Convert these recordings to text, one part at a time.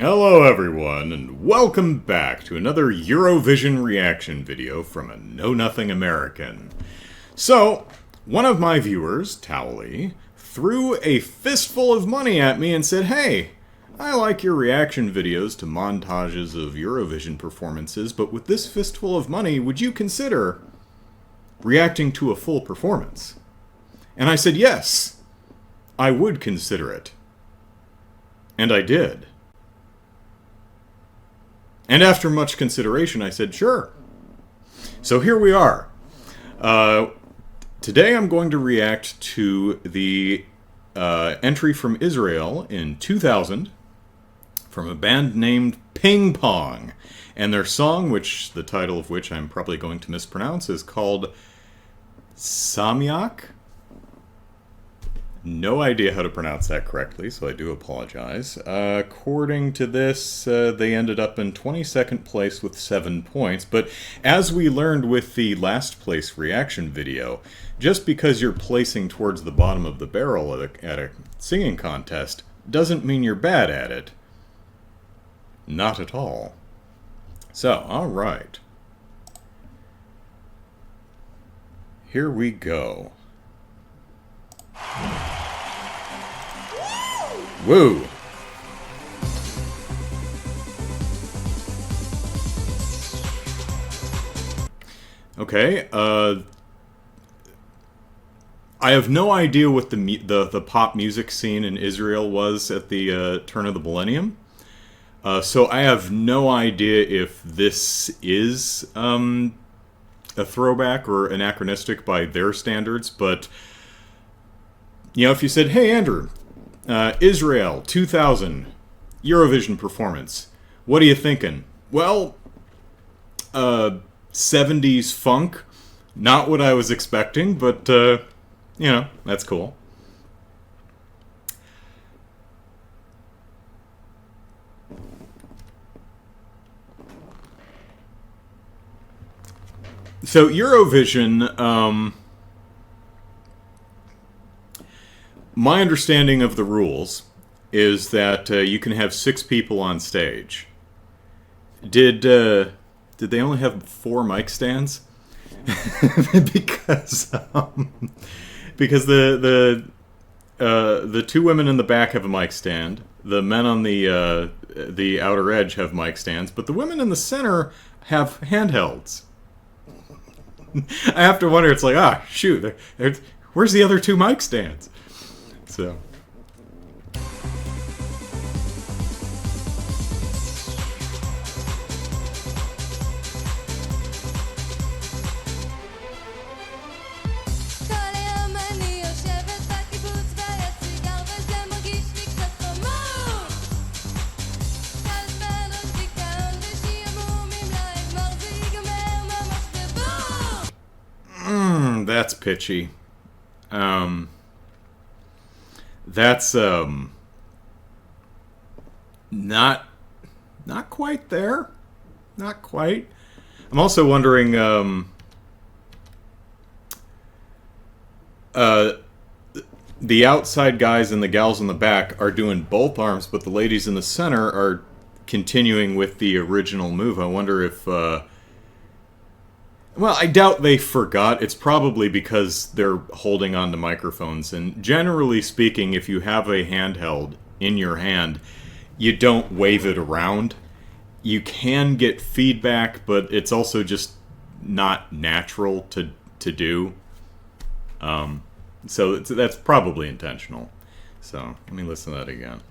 Hello everyone, and welcome back to another Eurovision reaction video from a Know-Nothing American. So, one of my viewers, Towelie, threw a fistful of money at me and said, "Hey, I like your reaction videos to montages of Eurovision performances, but with this fistful of money, would you consider reacting to a full performance?" And I said, yes, I would consider it. And I did. And after much consideration, I said, sure. So here we are. Today I'm going to react to the entry from Israel in 2000 from a band named Ping Pong. And their song, which the title of which I'm probably going to mispronounce, is called Samyak. No idea how to pronounce that correctly, so I do apologize. According to this, they ended up in 22nd place with 7 points, but as we learned with the last place reaction video, just because you're placing towards the bottom of the barrel at a singing contest doesn't mean you're bad at it. Not at all. So, alright. Here we go. Woo! Okay, I have no idea what the pop music scene in Israel was at the turn of the millennium. So I have no idea if this is a throwback or anachronistic by their standards, but you know, if you said, "Hey Andrew, Israel 2000 Eurovision performance, what are you thinking?" Well, 70s funk, not what I was expecting, but you know, that's cool. So Eurovision, my understanding of the rules is that you can have 6 people on stage. Did they only have 4 mic stands? because the 2 women in the back have a mic stand. The men on the outer edge have mic stands, but the women in the center have handhelds. I have to wonder. It's like, shoot, where's the other 2 mic stands? So. That's pitchy. That's not quite there. Not quite. I'm also wondering the outside guys and the gals in the back are doing both arms, but the ladies in the center are continuing with the original move. I wonder if well, I doubt they forgot. It's probably because they're holding on to microphones. And generally speaking, if you have a handheld in your hand, you don't wave it around. You can get feedback, but it's also just not natural to do. So that's probably intentional. So let me listen to that again.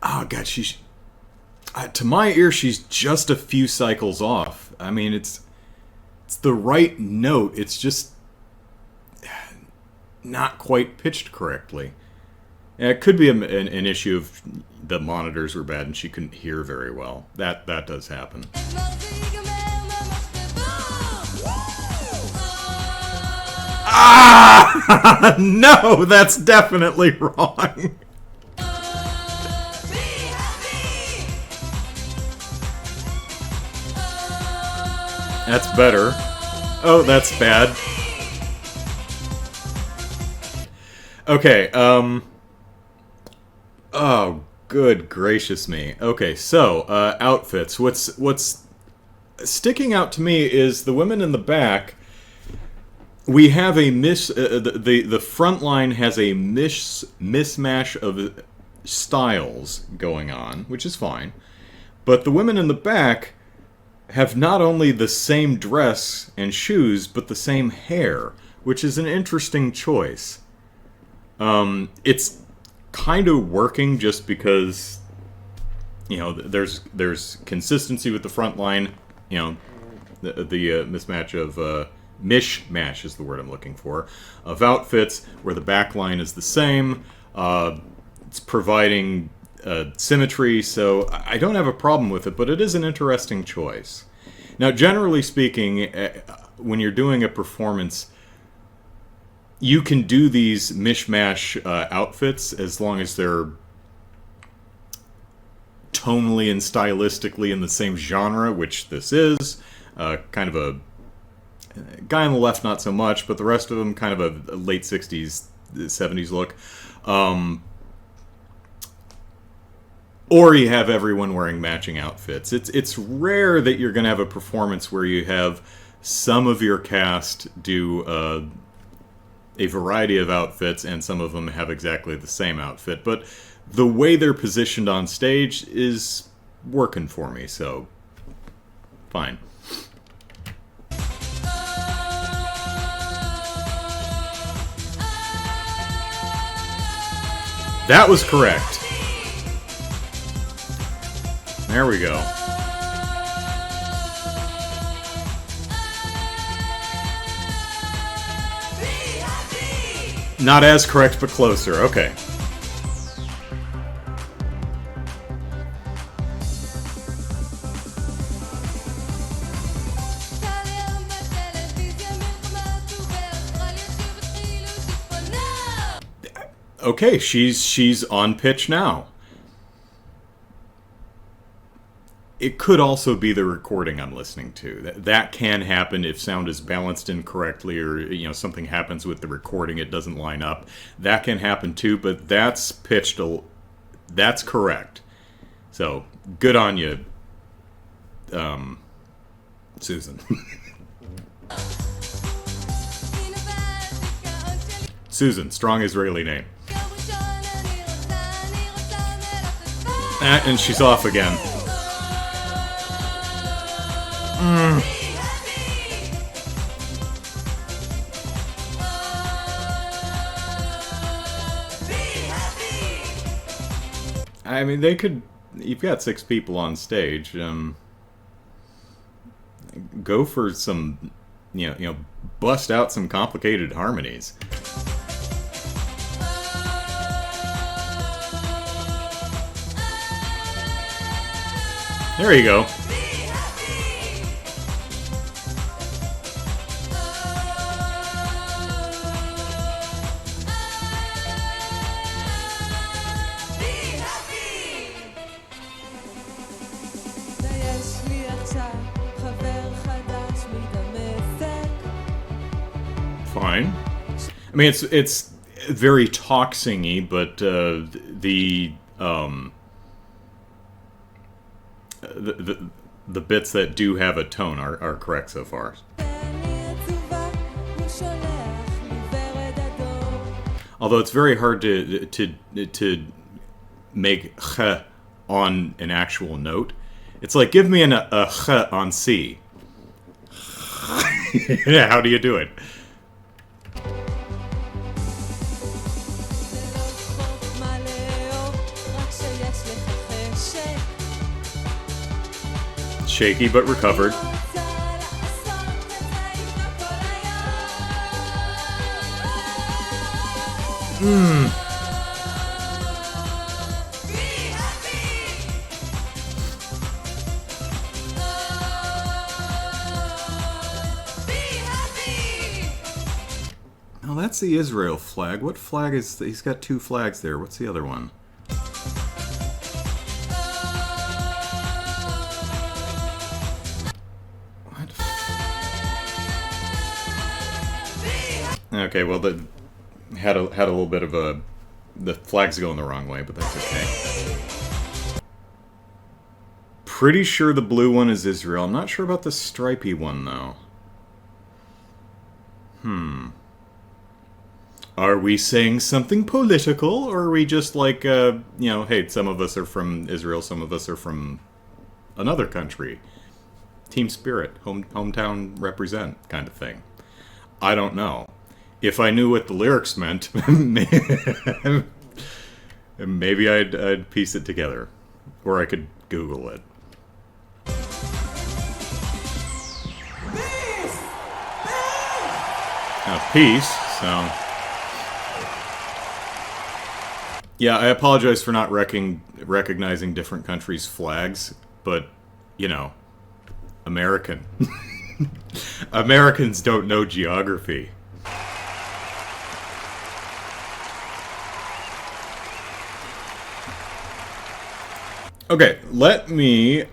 Oh god, she's to my ear, she's just a few cycles off. I mean, it's the right note. It's just not quite pitched correctly. Yeah, it could be an issue of the monitors were bad and she couldn't hear very well. That does happen. Ah! No, that's definitely wrong. That's better. Oh, that's bad. Okay, oh, good gracious me. Okay, so, outfits. What's sticking out to me is the women in the back. We have a the front line has a mismatch of styles going on, which is fine. But the women in the back have not only the same dress and shoes, but the same hair, which is an interesting choice. It's kind of working just because, you know, there's consistency with the front line. You know, the mismatch of mishmash is the word I'm looking for, of outfits where the back line is the same. It's providing symmetry, so I don't have a problem with it, but it is an interesting choice. Now, generally speaking, when you're doing a performance, you can do these mishmash outfits as long as they're tonally and stylistically in the same genre, which this is. Kind of a guy on the left, not so much, but the rest of them kind of a late 60s, 70s look. Or you have everyone wearing matching outfits. It's rare that you're going to have a performance where you have some of your cast do a variety of outfits and some of them have exactly the same outfit. But the way they're positioned on stage is working for me, so fine. That was correct. There we go. Not as correct, but closer. Okay. Okay, she's on pitch now. It could also be the recording I'm listening to. That can happen if sound is balanced incorrectly, or something happens with the recording, it doesn't line up. That can happen too, but that's pitched. That's correct. So good on you, Susan. Susan, strong Israeli name. And she's off again. I mean, they could. You've got 6 people on stage. Go for some, bust out some complicated harmonies. There you go. Fine. I mean, it's very talk singy, but the bits that do have a tone are correct so far. Although it's very hard to make ch on an actual note. It's like, give me a ch on C. How do you do it? Shaky but recovered. Oh, that's the Israel flag. What flag is... He's got 2 flags there. What's the other one? What? Okay, well, the had a little bit of a... The flag's going the wrong way, but that's okay. Pretty sure the blue one is Israel. I'm not sure about the stripy one, though. Are we saying something political, or are we just like, you know, hey, some of us are from Israel, some of us are from another country? Team spirit, hometown represent kind of thing. I don't know. If I knew what the lyrics meant, maybe I'd piece it together. Or I could Google it. Peace, so... Yeah, I apologize for not recognizing different countries' flags, but, you know, American. Americans don't know geography. Okay, let me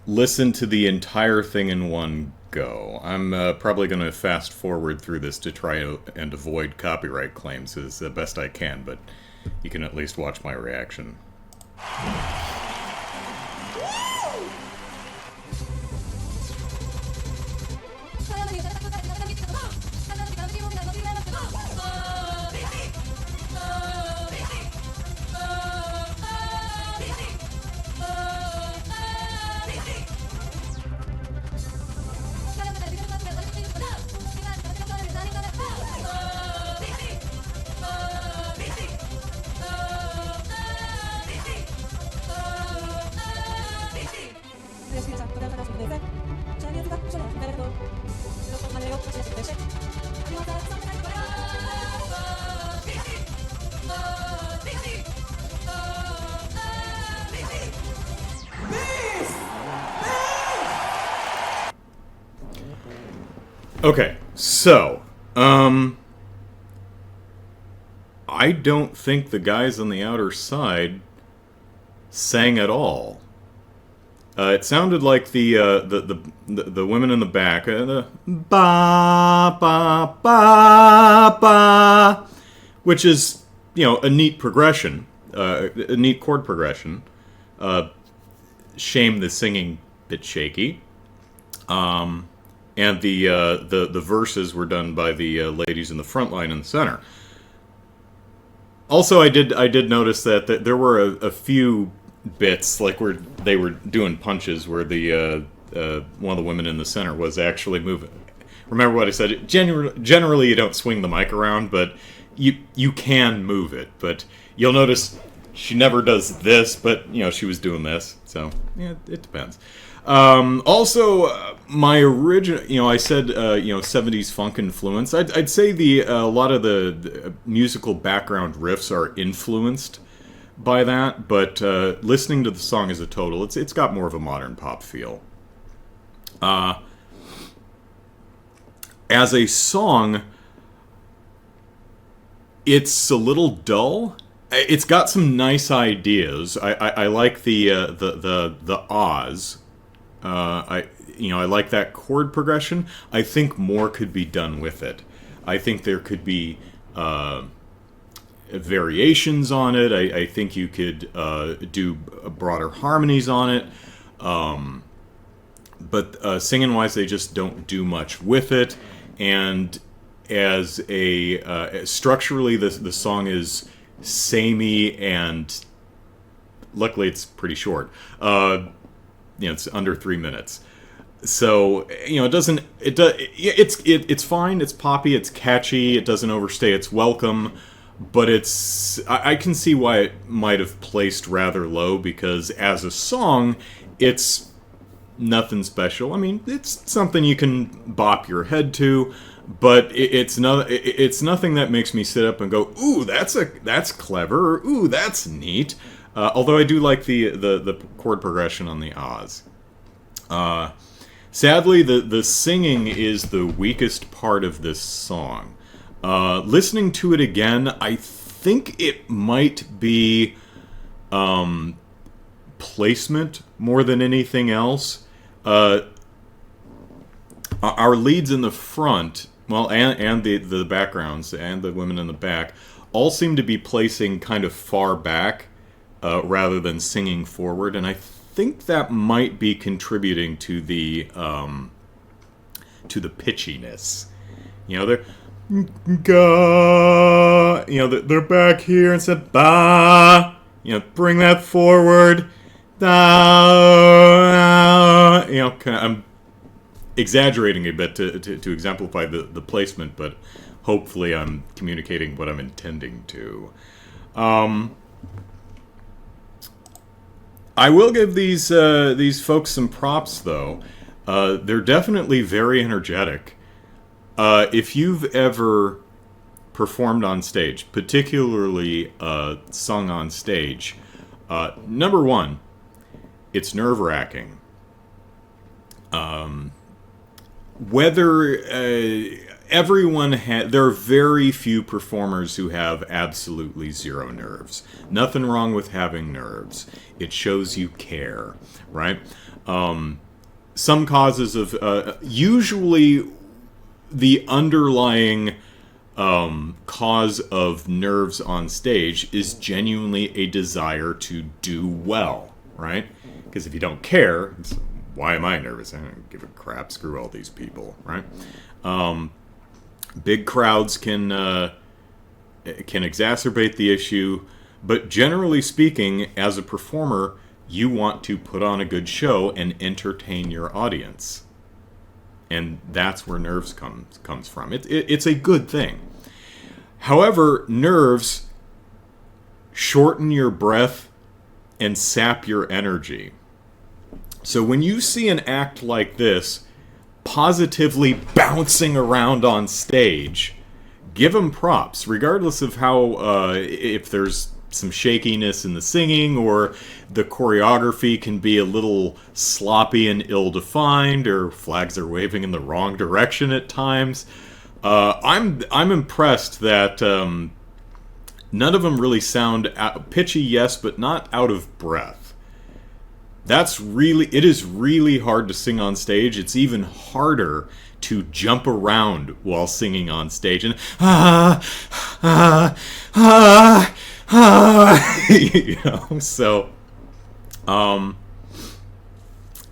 listen to the entire thing in one go. I'm probably going to fast forward through this to try and avoid copyright claims as best I can, but you can at least watch my reaction. Okay, so, I don't think the guys on the outer side sang at all. It sounded like the women in the back, the ba ba ba ba, which is, you know, a neat progression, a neat chord progression. Shame the singing bit shaky. And the verses were done by the ladies in the front line in the center. Also, I did notice that there were a few bits, like where they were doing punches, where the one of the women in the center was actually moving. Remember what I said? Generally, you don't swing the mic around, but you can move it. But you'll notice she never does this, but you know she was doing this. So yeah, it depends. Also, my original, you know, I said, you know, 70s funk influence. I'd say a lot of the musical background riffs are influenced by that, but listening to the song as a total, it's got more of a modern pop feel. As a song, it's a little dull. It's got some nice ideas. I like the ahs. I like that chord progression. I think more could be done with it. I think there could be variations on it. I think you could do broader harmonies on it. But singing-wise, they just don't do much with it. And as structurally, the song is samey, and luckily it's pretty short. It's under 3 minutes. So, you know, it's fine, it's poppy, it's catchy, it doesn't overstay its welcome, but I can see why it might have placed rather low, because as a song, it's nothing special. I mean, it's something you can bop your head to, but it's nothing that makes me sit up and go, ooh, that's clever, or ooh, that's neat. Although I do like the chord progression on the ahs. Sadly, the singing is the weakest part of this song. Listening to it again, I think it might be placement more than anything else. our leads in the front, well, and the backgrounds and the women in the back, all seem to be placing kind of far back rather than singing forward, and I think that might be contributing to the pitchiness. You know, they're ga, you know, they're back here and said ba. You know, bring that forward. Da, you know, I'm exaggerating a bit to exemplify the placement, but hopefully I'm communicating what I'm intending to. I will give these folks some props, though. They're definitely very energetic. If you've ever performed on stage, particularly sung on stage, number one, it's nerve-wracking. Whether everyone there are very few performers who have absolutely zero nerves. Nothing wrong with having nerves. It shows you care, right? Some causes of usually the underlying cause of nerves on stage is genuinely a desire to do well, right? Because if you don't care, why am I nervous? I don't give a crap. Screw all these people, right? Big crowds can exacerbate the issue, but generally speaking, as a performer, you want to put on a good show and entertain your audience, and that's where nerves comes from. It's a good thing. However, nerves shorten your breath and sap your energy. So when you see an act like this positively bouncing around on stage, give them props, regardless of how, if there's some shakiness in the singing, or the choreography can be a little sloppy and ill-defined, or flags are waving in the wrong direction at times. I'm impressed that none of them really sound pitchy, yes, but not out of breath. It is really hard to sing on stage. It's even harder to jump around while singing on stage and you know, so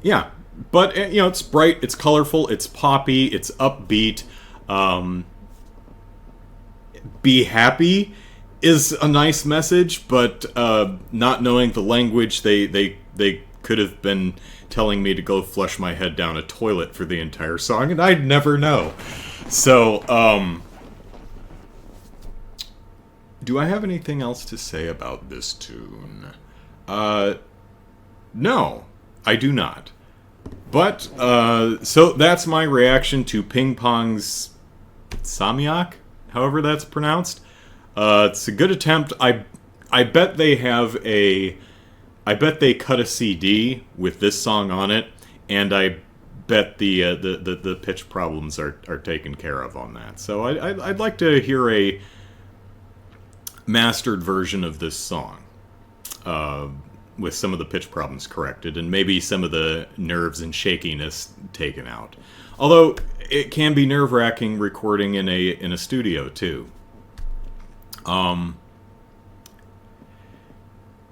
yeah, but you know, it's bright, it's colorful, it's poppy, it's upbeat. Be happy is a nice message, but not knowing the language, they could have been telling me to go flush my head down a toilet for the entire song, and I'd never know. So, do I have anything else to say about this tune? No, I do not. But, so that's my reaction to Ping Pong's Samyak, however that's pronounced. It's a good attempt. I bet they have I bet they cut a CD with this song on it, and I bet the pitch problems are taken care of on that. So I'd like to hear a mastered version of this song with some of the pitch problems corrected, and maybe some of the nerves and shakiness taken out. Although it can be nerve-wracking recording in a studio too.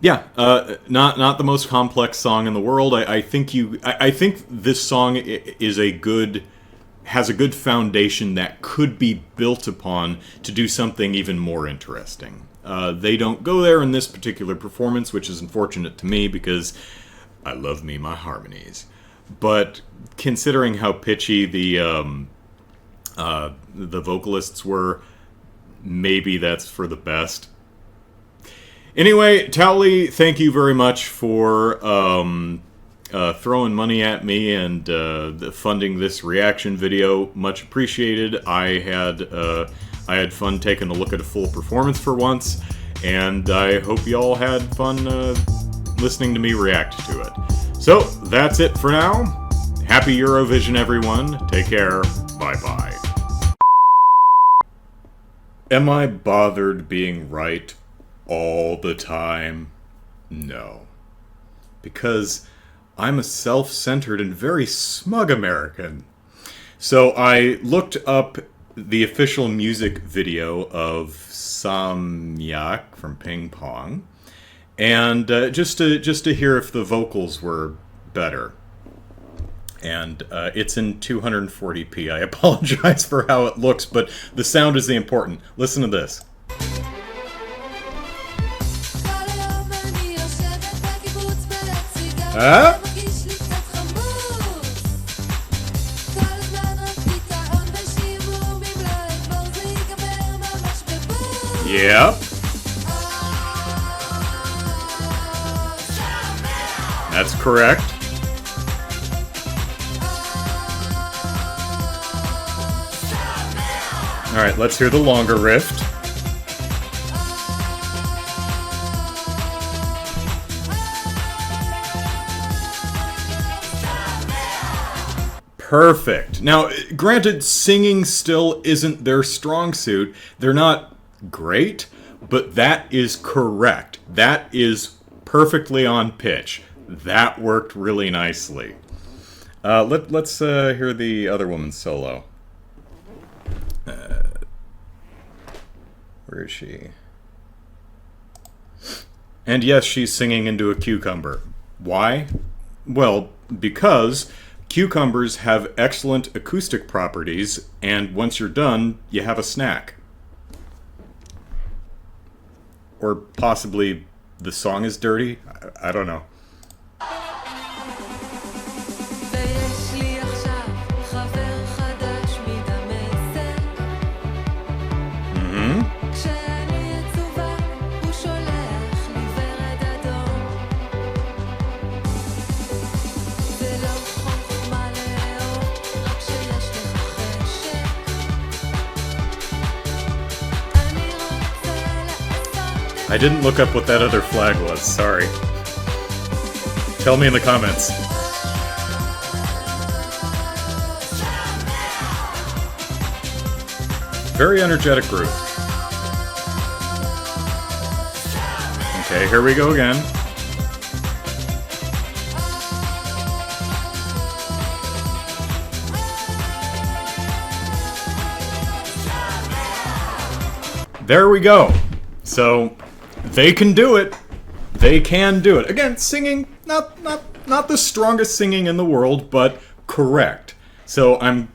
Yeah, not the most complex song in the world. I think this song has a good foundation that could be built upon to do something even more interesting. They don't go there in this particular performance, which is unfortunate to me because I love me my harmonies. But considering how pitchy the vocalists were, maybe that's for the best. Anyway, Towelie, thank you very much for throwing money at me and funding this reaction video. Much appreciated. I had fun taking a look at a full performance for once, and I hope you all had fun listening to me react to it. So, that's it for now. Happy Eurovision, everyone. Take care. Bye-bye. Am I bothered being right all the time? No. Because I'm a self-centered and very smug American. So I looked up the official music video of Samyak from Ping Pong, and just to hear if the vocals were better. And it's in 240p. I apologize for how it looks, but the sound is the important. Listen to this. Yep. That's correct. All right, let's hear the longer riff. Perfect. Now, granted, singing still isn't their strong suit. They're not great, but that is correct. That is perfectly on pitch. That worked really nicely. Let's hear the other woman's solo. Where is she? And yes, she's singing into a cucumber. Why? Well, because cucumbers have excellent acoustic properties, and once you're done, you have a snack. Or possibly the song is dirty? I don't know. I didn't look up what that other flag was, sorry. Tell me in the comments. Very energetic group. Okay, here we go again. There we go. So they can do it. They can do it. Again, singing, not the strongest singing in the world, but correct. So I'm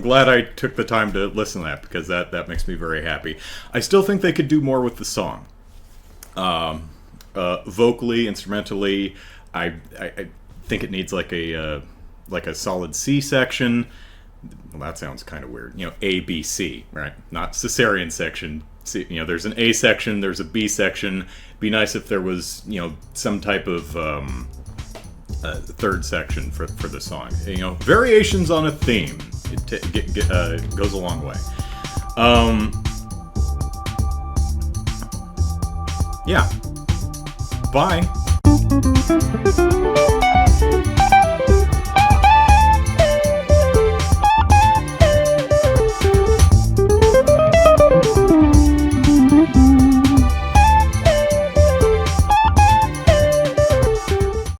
glad I took the time to listen to that, because that makes me very happy. I still think they could do more with the song. Vocally, instrumentally, I think it needs like a solid C section. Well, that sounds kind of weird. You know, A, B, C, right? Not Caesarean section. See, you know, there's an A section, there's a B section. It'd be nice if there was, you know, some type of third section for the song. You know, variations on a theme. It goes a long way. Yeah. Bye.